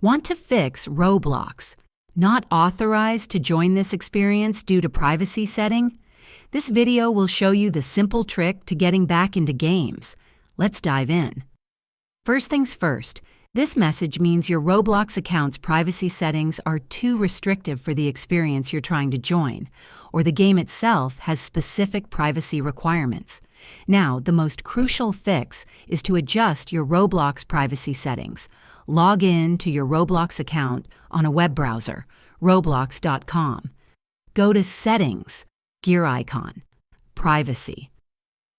Want to fix Roblox Not authorized to join this experience due to privacy setting? This video will show you the simple trick to getting back into games. Let's dive in. First things first, this message means your Roblox account's privacy settings are too restrictive for the experience you're trying to join, or the game itself has specific privacy requirements. Now, the most crucial fix is to adjust your Roblox privacy settings. Log in to your Roblox account on a web browser, roblox.com. Go to Settings, gear icon, Privacy.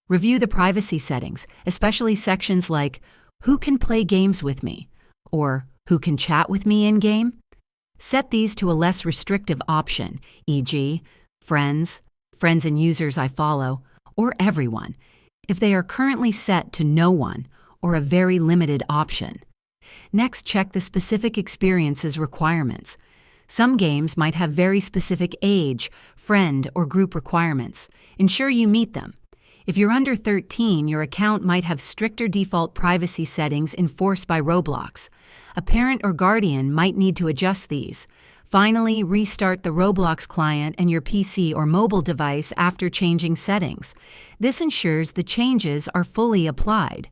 Review the privacy settings, especially sections like Who can play games with me? Or Who can chat with me in-game? Set these to a less restrictive option, e.g., friends and users I follow, or everyone, if they are currently set to no one or a very limited option. Next, check the specific experience's requirements. Some games might have very specific age, friend, or group requirements. Ensure you meet them. If you're under 13, your account might have stricter default privacy settings enforced by Roblox. A parent or guardian might need to adjust these. Finally, restart the Roblox client and your PC or mobile device after changing settings. This ensures the changes are fully applied.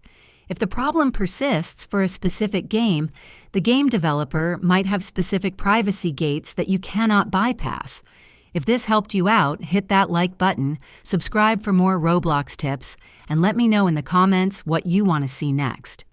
If the problem persists for a specific game, the game developer might have specific privacy gates that you cannot bypass. If this helped you out, hit that like button, subscribe for more Roblox tips, and let me know in the comments what you want to see next.